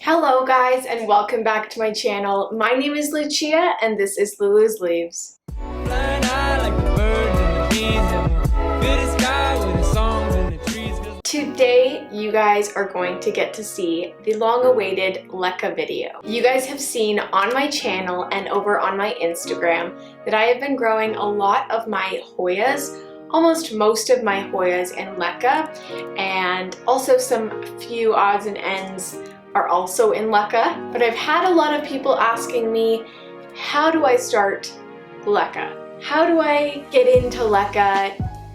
Hello guys and welcome back to my channel. My name is Lucia and this is Lulu's Leaves. Today you guys are going to get to see the long-awaited Lecca video. You guys have seen on my channel and over on my Instagram that I have been growing a lot of my Hoyas, almost most of my Hoyas in Lecca, and also some few odds and ends are also in Lecca. But I've had a lot of people asking me, how do I start Lecca? How do I get into Lecca?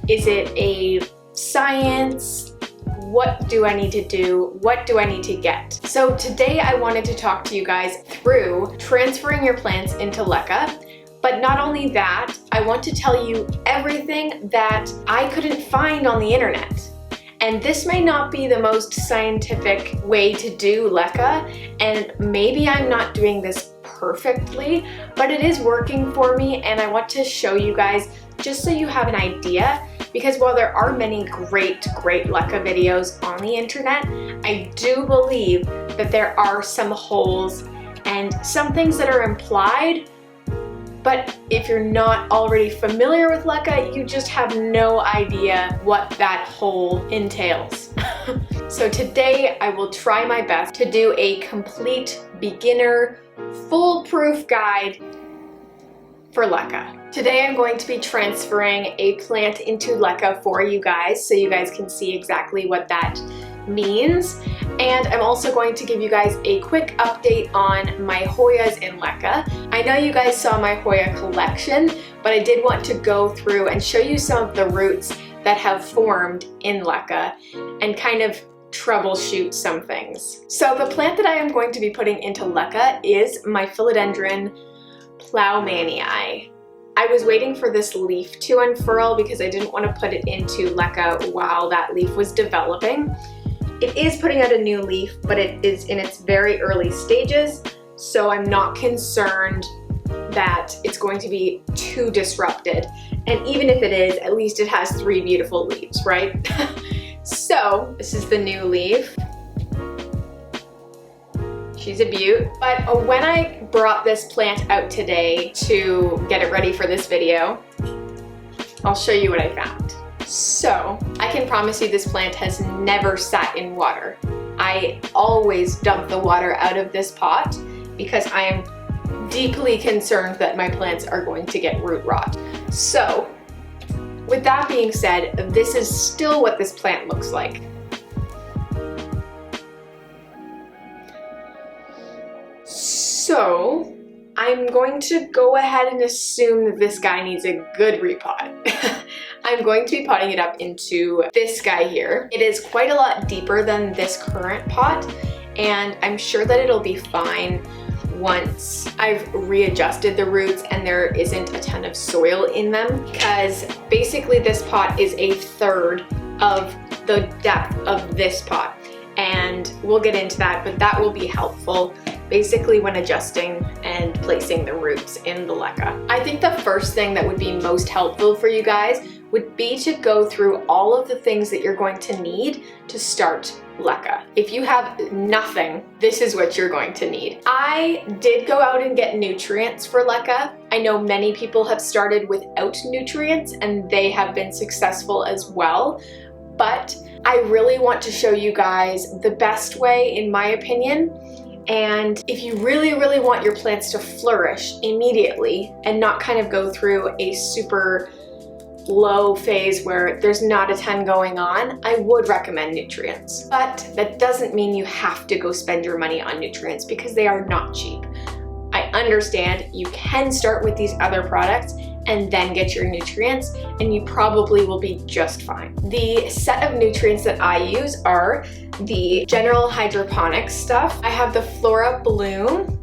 Is it a science? What do I need to do? What do I need to get? So today I wanted to talk to you guys through transferring your plants into Lecca. But not only that, I want to tell you everything that I couldn't find on the internet. And this may not be the most scientific way to do Lecca, and maybe I'm not doing this perfectly, but it is working for me, and I want to show you guys just so you have an idea, because while there are many great Lecca videos on the internet, I do believe that there are some holes and some things that are implied. But if you're not already familiar with Lecca, you just have no idea what that hole entails. So today I will try my best to do a complete beginner, foolproof guide for Lecca. Today I'm going to be transferring a plant into Lecca for you guys so you guys can see exactly what that means. And I'm also going to give you guys a quick update on my Hoyas in Lecca. I know you guys saw my Hoya collection, but I did want to go through and show you some of the roots that have formed in Lecca and kind of troubleshoot some things. So the plant that I am going to be putting into Lecca is my Philodendron Plowmanii. I was waiting for this leaf to unfurl because I didn't want to put it into Lecca while that leaf was developing. It is putting out a new leaf, but it is in its very early stages, so I'm not concerned that it's going to be too disrupted. And even if it is, at least it has 3 beautiful leaves, right? So this is the new leaf. She's a beaut. But when I brought this plant out today to get it ready for this video, I'll show you what I found. So I can promise you this plant has never sat in water. I always dump the water out of this pot because I am deeply concerned that my plants are going to get root rot. So with that being said, this is still what this plant looks like. So I'm going to go ahead and assume that this guy needs a good repot. I'm going to be potting it up into this guy here. It is quite a lot deeper than this current pot, and I'm sure that it'll be fine once I've readjusted the roots and there isn't a ton of soil in them, because basically this pot is 1/3 of the depth of this pot, and we'll get into that, but that will be helpful basically when adjusting and placing the roots in the Lecca. I think the first thing that would be most helpful for you guys would be to go through all of the things that you're going to need to start Lecca. If you have nothing, this is what you're going to need. I did go out and get nutrients for Lecca. I know many people have started without nutrients and they have been successful as well, but I really want to show you guys the best way, in my opinion. And if you really want your plants to flourish immediately and not kind of go through a super low phase where there's not a ton going on, I would recommend nutrients. But that doesn't mean you have to go spend your money on nutrients because they are not cheap. I understand you can start with these other products and then get your nutrients, and you probably will be just fine. The set of nutrients that I use are the general hydroponics stuff. I have the Flora Bloom,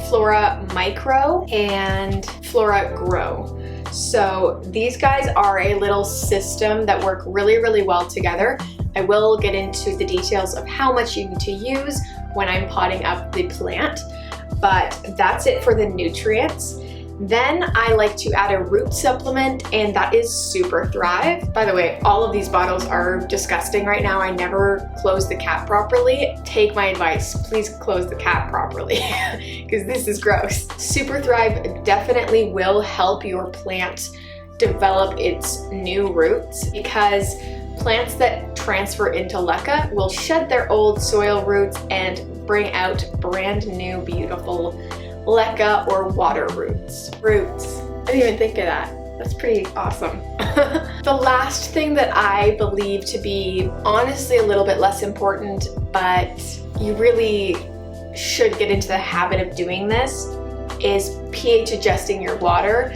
Flora Micro, and Flora Grow. So these guys are a little system that work really well together. I will get into the details of how much you need to use when I'm potting up the plant, but that's it for the nutrients. Then I like to add a root supplement, and that is Super Thrive. By the way, all of these bottles are disgusting right now. I never close the cap properly. Take my advice, please close the cap properly because this is gross. Super Thrive definitely will help your plant develop its new roots, because plants that transfer into LECA will shed their old soil roots and bring out brand new beautiful LECA or water roots. Roots. I didn't even think of that. That's pretty awesome. The last thing that I believe to be honestly a little bit less important, but you really should get into the habit of doing this, is pH adjusting your water.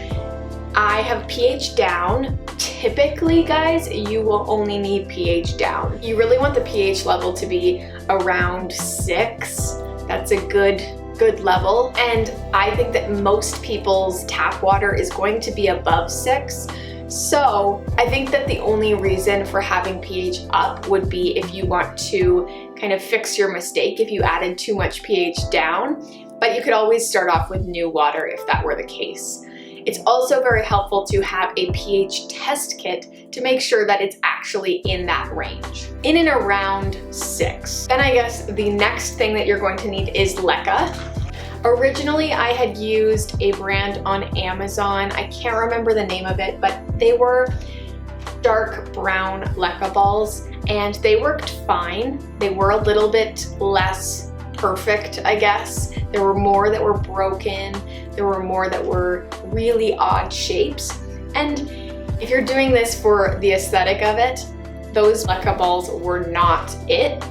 I have pH down. Typically, guys, you will only need pH down. You really want the pH level to be around 6. That's a good level. And I think that most people's tap water is going to be above 6. So I think that the only reason for having pH up would be if you want to kind of fix your mistake if you added too much pH down. But you could always start off with new water if that were the case. It's also very helpful to have a pH test kit to make sure that it's actually in that range, in and around 6. Then I guess the next thing that you're going to need is LECA. Originally, I had used a brand on Amazon. I can't remember the name of it, but they were dark brown LECA balls, and they worked fine. They were a little bit less perfect, I guess. There were more that were broken. There were more that were really odd shapes. And if you're doing this for the aesthetic of it, those LECA balls were not it.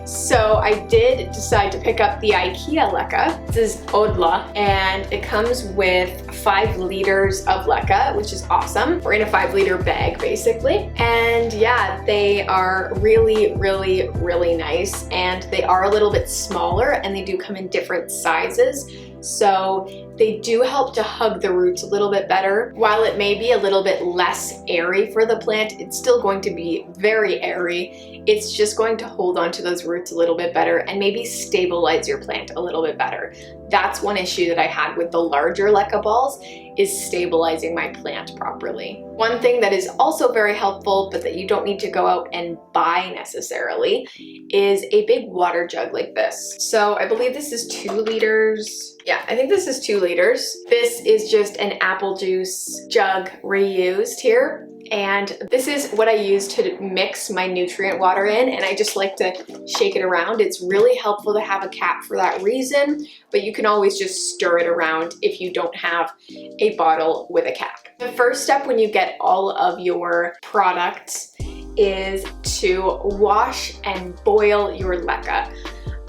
So I did decide to pick up the IKEA LECA. This is Odla, and it comes with 5 liters of LECA, which is awesome. We're in a 5-liter bag, basically. And yeah, they are really, really, really nice. And they are a little bit smaller, and they do come in different sizes. So they do help to hug the roots a little bit better. While it may be a little bit less airy for the plant, it's still going to be very airy. It's just going to hold on to those roots a little bit better and maybe stabilize your plant a little bit better. That's one issue that I had with the larger LECA balls, is stabilizing my plant properly. One thing that is also very helpful, but that you don't need to go out and buy necessarily, is a big water jug like this. So I believe this is 2 liters. Yeah, I think this is 2 liters. This is just an apple juice jug reused here. And this is what I use to mix my nutrient water in, and I just like to shake it around. It's really helpful to have a cap for that reason, but you can always just stir it around if you don't have a bottle with a cap. The first step when you get all of your products is to wash and boil your LECA.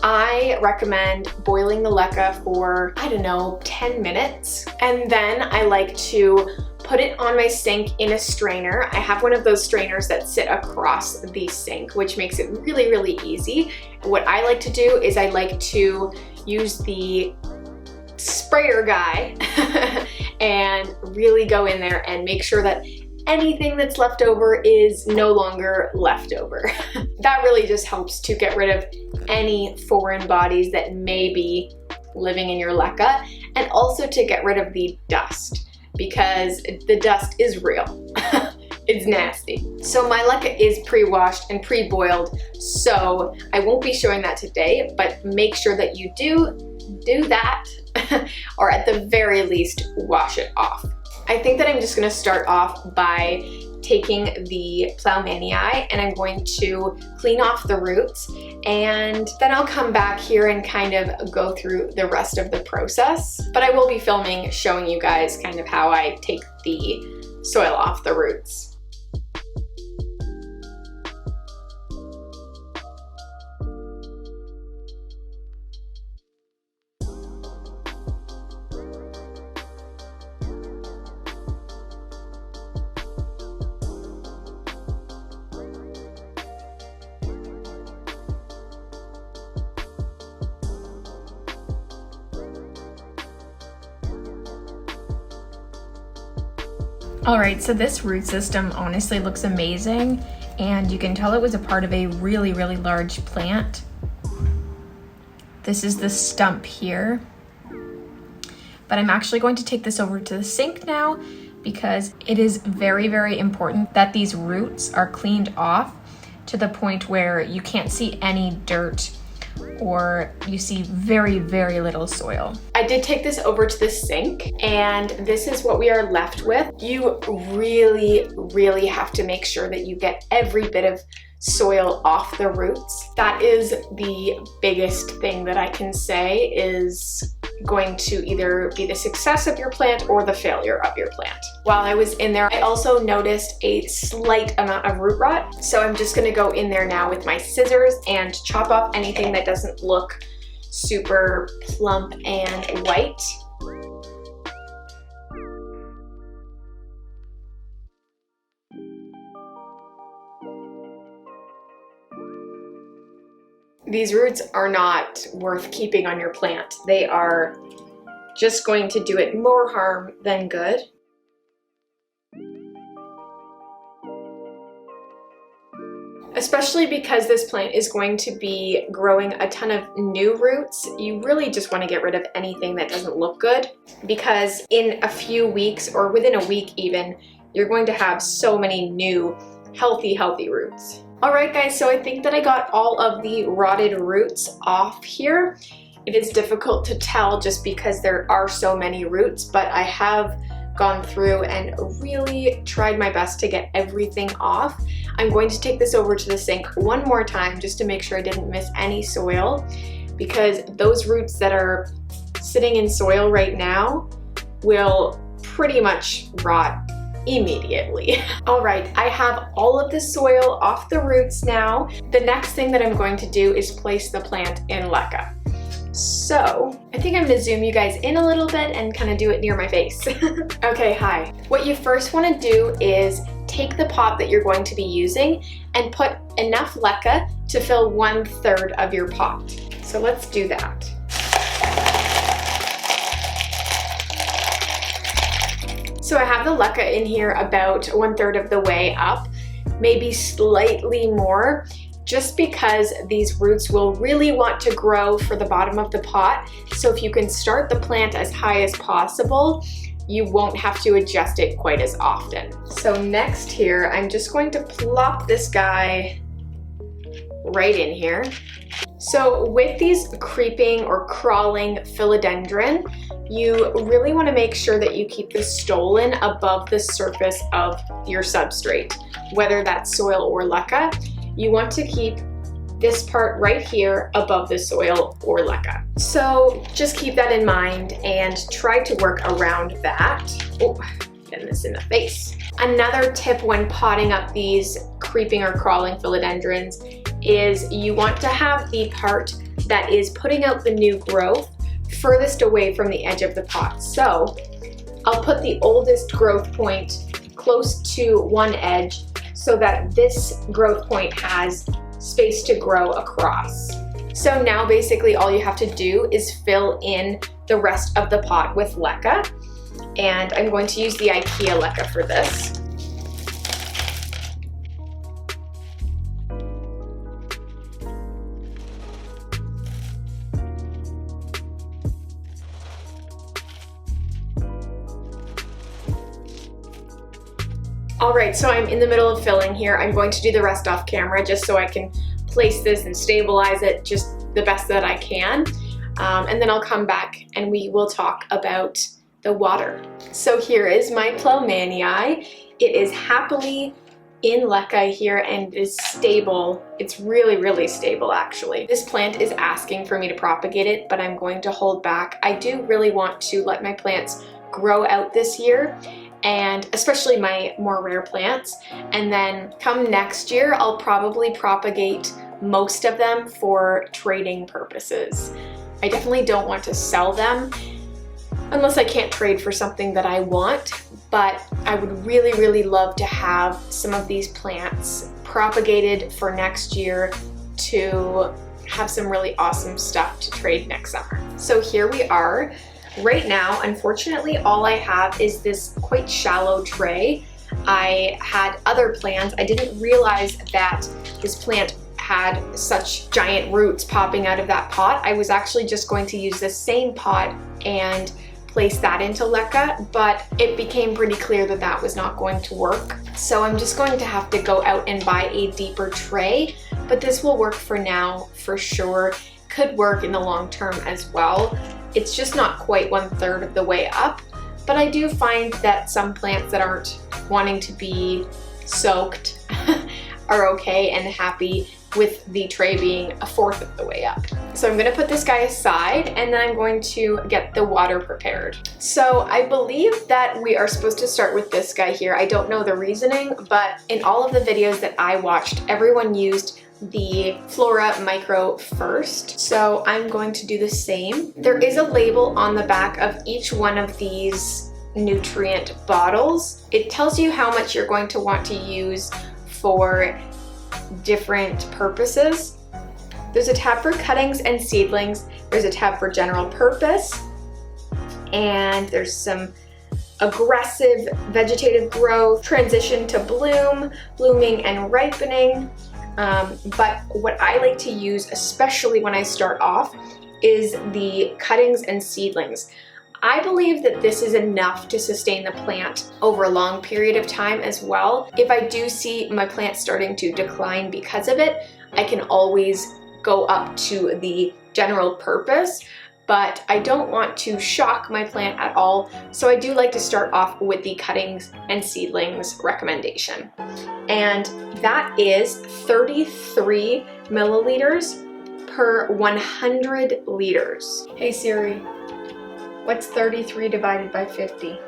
I recommend boiling the LECA for, I don't know, 10 minutes. And then I like to put it on my sink in a strainer. I have one of those strainers that sit across the sink, which makes it really, really easy. What I like to do is I like to use the sprayer guy and really go in there and make sure that anything that's left over is no longer left over. That really just helps to get rid of any foreign bodies that may be living in your LECA, and also to get rid of the dust, because the dust is real. It's nasty. So my LECA is pre-washed and pre-boiled, so I won't be showing that today, but make sure that you do that, or at the very least, wash it off. I think that I'm just gonna start off by taking the Plowmanii and I'm going to clean off the roots, and then I'll come back here and kind of go through the rest of the process. But I will be filming showing you guys kind of how I take the soil off the roots. Alright, so this root system honestly looks amazing, and you can tell it was a part of a really, really large plant. This is the stump here. but I'm actually going to take this over to the sink now because it is very, very important that these roots are cleaned off to the point where you can't see any dirt or you see very, very little soil. I did take this over to the sink and this is what we are left with. You really, really have to make sure that you get every bit of soil off the roots. That is the biggest thing that I can say is going to either be the success of your plant or the failure of your plant. While I was in there, I also noticed a slight amount of root rot. So I'm just gonna go in there now with my scissors and chop off anything that doesn't look super plump and white. These roots are not worth keeping on your plant. They are just going to do it more harm than good. Especially because this plant is going to be growing a ton of new roots, you really just want to get rid of anything that doesn't look good, because in a few weeks or within a week even, you're going to have so many new healthy roots. Alright guys, so I think that I got all of the rotted roots off here. It is difficult to tell just because there are so many roots, but I have gone through and really tried my best to get everything off. I'm going to take this over to the sink one more time just to make sure I didn't miss any soil, because those roots that are sitting in soil right now will pretty much rot immediately. All right, I have all of the soil off the roots now. The next thing that I'm going to do is place the plant in Lecca. So I think I'm gonna zoom you guys in a little bit and kind of do it near my face. Okay, hi. What you first want to do is take the pot that you're going to be using and put enough Lecca to fill 1/3 of your pot. So let's do that. So I have the Lecca in here about 1/3 of the way up, maybe slightly more, just because these roots will really want to grow for the bottom of the pot. So if you can start the plant as high as possible, you won't have to adjust it quite as often. So next here, I'm just going to plop this guy right in here. So with these creeping or crawling philodendron, you really want to make sure that you keep the stolon above the surface of your substrate, whether that's soil or Lecca. You want to keep this part right here above the soil or Lecca. So just keep that in mind and try to work around that. Oh, getting this in the face. Another tip when potting up these creeping or crawling philodendrons is you want to have the part that is putting out the new growth furthest away from the edge of the pot. So I'll put the oldest growth point close to one edge so that this growth point has space to grow across. So now basically all you have to do is fill in the rest of the pot with Lecca, and I'm going to use the IKEA Lecca for this. Alright, so I'm in the middle of filling here. I'm going to do the rest off camera just so I can place this and stabilize it just the best that I can. And then I'll come back and we will talk about the water. So here is my Plowmanii. It is happily in Lecca here and is stable. It's really, really stable actually. This plant is asking for me to propagate it, but I'm going to hold back. I do really want to let my plants grow out this year, and especially my more rare plants. And then come next year, I'll probably propagate most of them for trading purposes. I definitely don't want to sell them unless I can't trade for something that I want, but I would really, really love to have some of these plants propagated for next year to have some really awesome stuff to trade next summer. So here we are. Right now, unfortunately, all I have is this quite shallow tray. I had other plants. I didn't realize that this plant had such giant roots popping out of that pot. I was actually just going to use this same pot and place that into Lecca, but it became pretty clear that that was not going to work. So I'm just going to have to go out and buy a deeper tray, but this will work for now for sure. Could work in the long term as well. It's just not quite 1/3 of the way up, but I do find that some plants that aren't wanting to be soaked are okay and happy with the tray being 1/4 of the way up. So I'm gonna put this guy aside and then I'm going to get the water prepared. So I believe that we are supposed to start with this guy here. I don't know the reasoning, but in all of the videos that I watched, everyone used the Flora Micro first. So I'm going to do the same. There is a label on the back of each one of these nutrient bottles. It tells you how much you're going to want to use for different purposes. There's a tab for cuttings and seedlings, there's a tab for general purpose, and there's some aggressive vegetative growth, transition to bloom, blooming and ripening. But what I like to use, especially when I start off, is the cuttings and seedlings. I believe that this is enough to sustain the plant over a long period of time as well. If I do see my plant starting to decline because of it, I can always go up to the general purpose, but I don't want to shock my plant at all. So I do like to start off with the cuttings and seedlings recommendation. And that is 33 milliliters per 100 liters. Hey Siri, what's 33 divided by 50?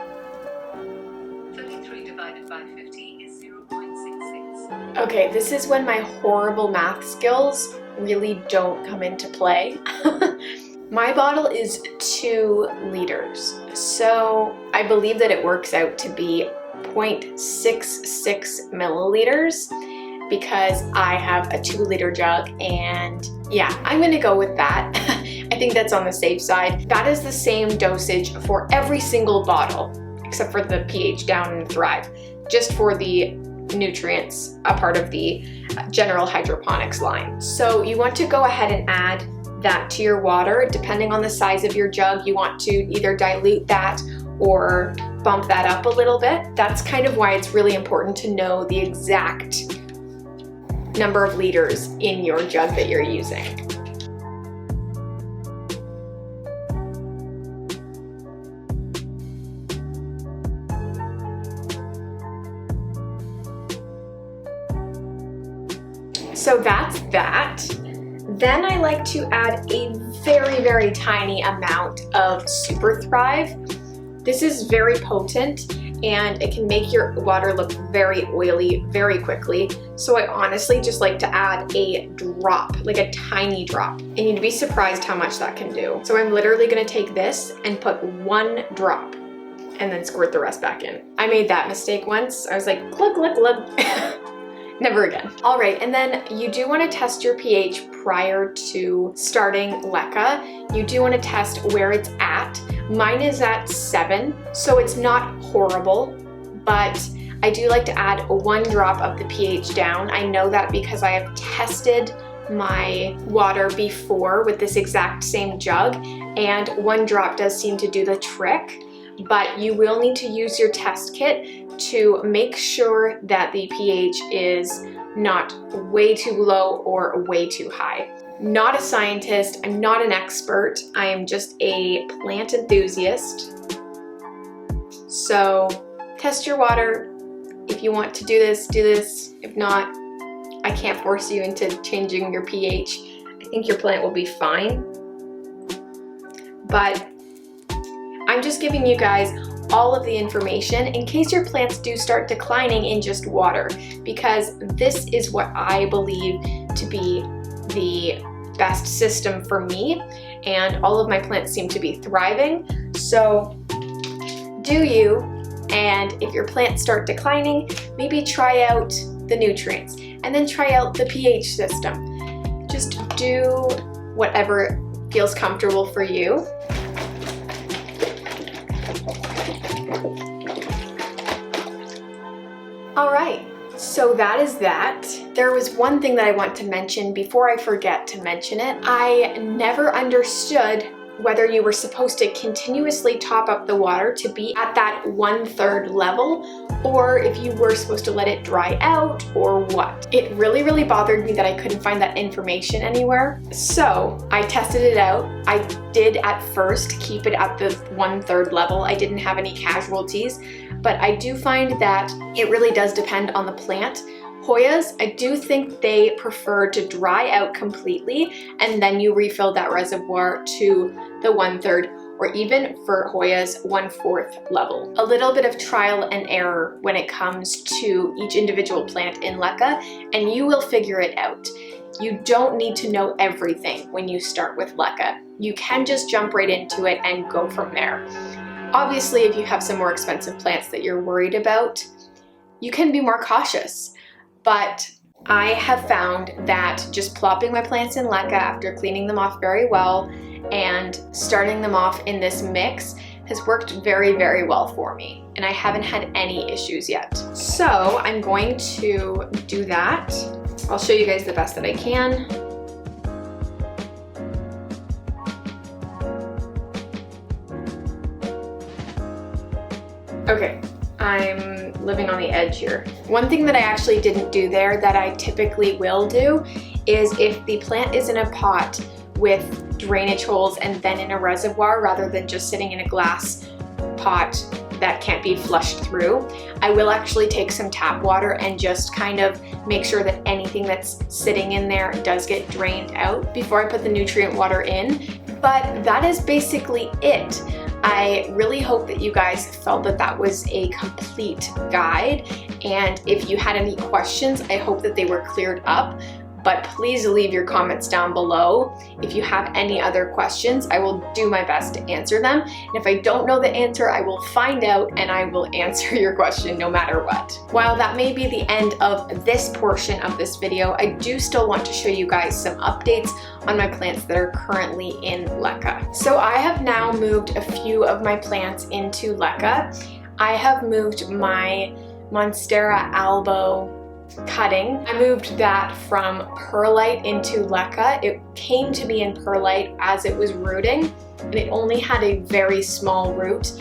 33 divided by 50 is 0.66. Okay, this is when my horrible math skills really don't come into play. My bottle is 2 liters, so I believe that it works out to be 0.66 milliliters because I have a 2-liter jug, and yeah, I'm gonna go with that. I think that's on the safe side. That is the same dosage for every single bottle, except for the pH down and Thrive, just for the nutrients, a part of the general hydroponics line. So you want to go ahead and add that to your water. Depending on the size of your jug, you want to either dilute that or bump that up a little bit. That's kind of why it's really important to know the exact number of liters in your jug that you're using. So that's that. Then I like to add a very, very tiny amount of Super Thrive. This is very potent and it can make your water look very oily very quickly. So I honestly just like to add a drop, like a tiny drop. And you'd be surprised how much that can do. So I'm literally gonna take this and put 1 drop and then squirt the rest back in. I made that mistake once. I was like, glug, glug, glug. Never again. All right, and then you do want to test your pH prior to starting Lecca. You do want to test where it's at. Mine is at 7, so it's not horrible, but I do like to add 1 drop of the pH down. I know that because I have tested my water before with this exact same jug, and 1 drop does seem to do the trick, but you will need to use your test kit to make sure that the pH is not way too low or way too high. Not a scientist, I'm not an expert, I am just a plant enthusiast. So test your water. If you want to do this, do this. If not, I can't force you into changing your pH. I think your plant will be fine. But I'm just giving you guys all of the information in case your plants do start declining in just water, because this is what I believe to be the best system for me, and all of my plants seem to be thriving. So do you, and if your plants start declining, maybe try out the nutrients and then try out the pH system. Just do whatever feels comfortable for you. All right, so that is that. There was one thing that I want to mention before I forget to mention it. I never understood whether you were supposed to continuously top up the water to be at that 1/3 level, or if you were supposed to let it dry out or what. It really bothered me that I couldn't find that information anywhere. So I tested it out. I did at first keep it at the 1/3 level. I didn't have any casualties, but I do find that it really does depend on the plant. Hoyas, I do think they prefer to dry out completely and then you refill that reservoir to the 1/3, or even for Hoyas, 1/4 level. A little bit of trial and error when it comes to each individual plant in Lecca, and you will figure it out. You don't need to know everything when you start with Lecca. You can just jump right into it and go from there. Obviously, if you have some more expensive plants that you're worried about, you can be more cautious. But I have found that just plopping my plants in Lecca after cleaning them off very well and starting them off in this mix has worked very well for me, and I haven't had any issues yet. So I'm going to do that. I'll show you guys the best that I can. Okay, I'm living on the edge here. One thing that I actually didn't do there that I typically will do is if the plant is in a pot with drainage holes and then in a reservoir rather than just sitting in a glass pot that can't be flushed through, I will actually take some tap water and just kind of make sure that anything that's sitting in there does get drained out before I put the nutrient water in. But that is basically it. I really hope that you guys felt that that was a complete guide, and if you had any questions, I hope that they were cleared up. But please leave your comments down below. If you have any other questions, I will do my best to answer them. And if I don't know the answer, I will find out and I will answer your question no matter what. While that may be the end of this portion of this video, I do still want to show you guys some updates on my plants that are currently in Lecca. So I have now moved a few of my plants into Lecca. I have moved my Monstera albo cutting. I moved that from perlite into Lecca. It came to me in perlite as it was rooting, and it only had a very small root.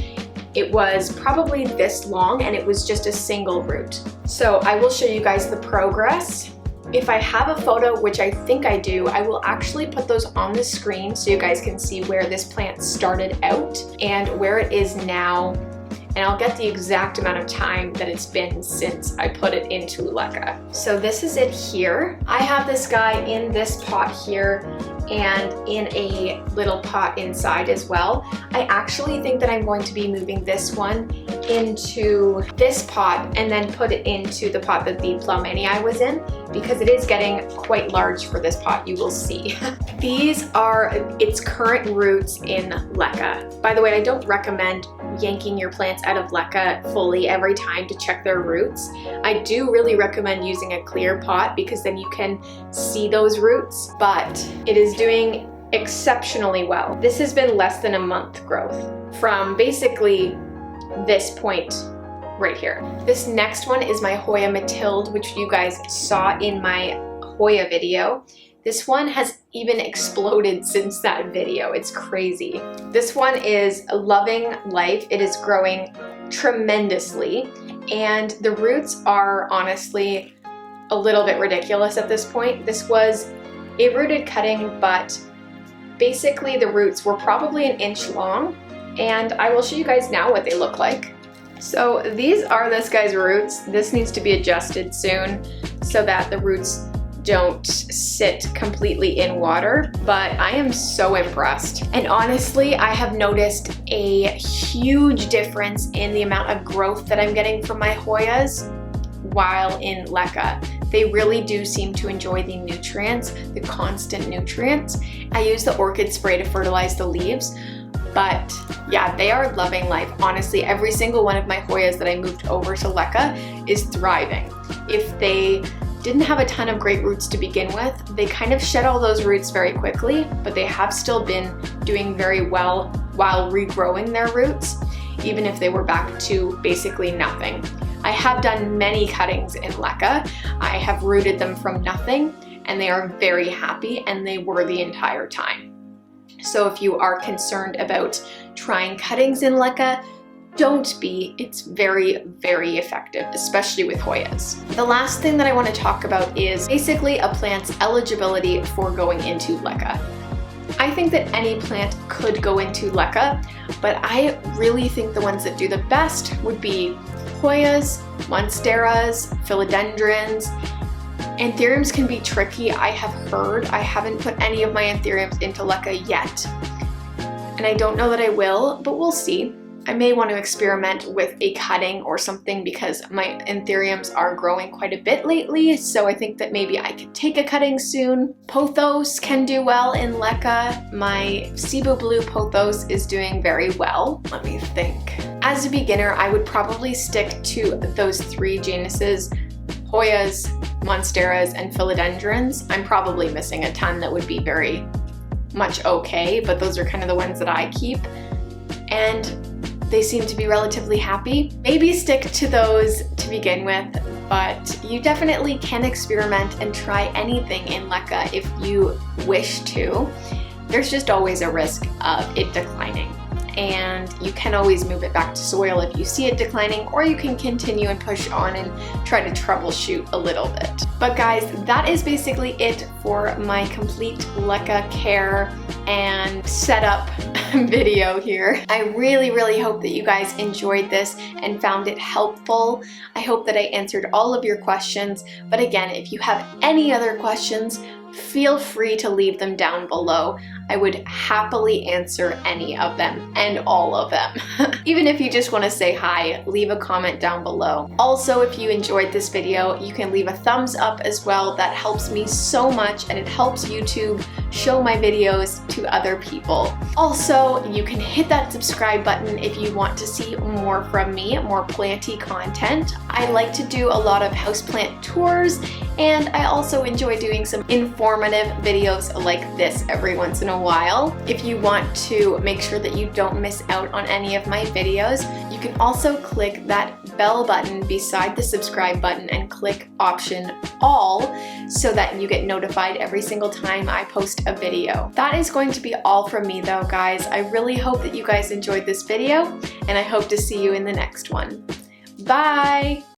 It was probably this long and it was just a single root. So I will show you guys the progress. If I have a photo, which I think I do, I will actually put those on the screen so you guys can see where this plant started out and where it is now. And I'll get the exact amount of time that it's been since I put it into Lecca. So this is it here. I have this guy in this pot here and in a little pot inside as well. I actually think that I'm going to be moving this one into this pot and then put it into the pot that the Plowmanii was in, because it is getting quite large for this pot, you will see. These are its current roots in Lecca. By the way, I don't recommend yanking your plants out of Lecca fully every time to check their roots. I do really recommend using a clear pot because then you can see those roots, but it is doing exceptionally well. This has been less than a month growth from basically this point right here. This next one is my Hoya Mathilde, which you guys saw in my Hoya video. This one has even exploded since that video. It's crazy. This one is loving life. It is growing tremendously, and the roots are honestly a little bit ridiculous at this point. This was a rooted cutting, but basically the roots were probably an inch long, and I will show you guys now what they look like. So these are this guy's roots. This needs to be adjusted soon so that the roots don't sit completely in water, but I am so impressed. And honestly, I have noticed a huge difference in the amount of growth that I'm getting from my Hoyas while in Lecca. They really do seem to enjoy the nutrients, the constant nutrients. I use the orchid spray to fertilize the leaves, but yeah, they are loving life. Honestly, every single one of my Hoyas that I moved over to Lecca is thriving. If they didn't have a ton of great roots to begin with, they kind of shed all those roots very quickly, but they have still been doing very well while regrowing their roots, even if they were back to basically nothing. I have done many cuttings in Lecca. I have rooted them from nothing, and they are very happy, and they were the entire time. So if you are concerned about trying cuttings in Lecca, don't be. It's very, very effective, especially with Hoyas. The last thing that I want to talk about is basically a plant's eligibility for going into Lecca. I think that any plant could go into Lecca, but I really think the ones that do the best would be Hoyas, Monsteras, Philodendrons. Anthuriums can be tricky, I have heard. I haven't put any of my anthuriums into Lecca yet, and I don't know that I will, but we'll see. I may want to experiment with a cutting or something because my anthuriums are growing quite a bit lately, so I think that maybe I could take a cutting soon. Pothos can do well in Lecca. My Cebu Blue Pothos is doing very well. Let me think. As a beginner, I would probably stick to those 3 genuses, Hoyas, Monsteras, and Philodendrons. I'm probably missing a ton that would be very much okay, but those are kind of the ones that I keep. And they seem to be relatively happy. Maybe stick to those to begin with, but you definitely can experiment and try anything in Lecca if you wish to. There's just always a risk of it declining, and you can always move it back to soil if you see it declining, or you can continue and push on and try to troubleshoot a little bit. But guys, that is basically it for my complete Lecca care and setup video here. I really, really hope that you guys enjoyed this and found it helpful. I hope that I answered all of your questions, but again, if you have any other questions, feel free to leave them down below. I would happily answer any of them and all of them. Even if you just want to say hi, leave a comment down below. Also, if you enjoyed this video, you can leave a thumbs up as well. That helps me so much, and it helps YouTube show my videos to other people. Also, you can hit that subscribe button if you want to see more from me, more planty content. I like to do a lot of houseplant tours, and I also enjoy doing some informative videos like this every once in a while. If you want to make sure that you don't miss out on any of my videos, you can also click that bell button beside the subscribe button and click option all so that you get notified every single time I post a video. That is going to be all from me though, guys. I really hope that you guys enjoyed this video, and I hope to see you in the next one. Bye!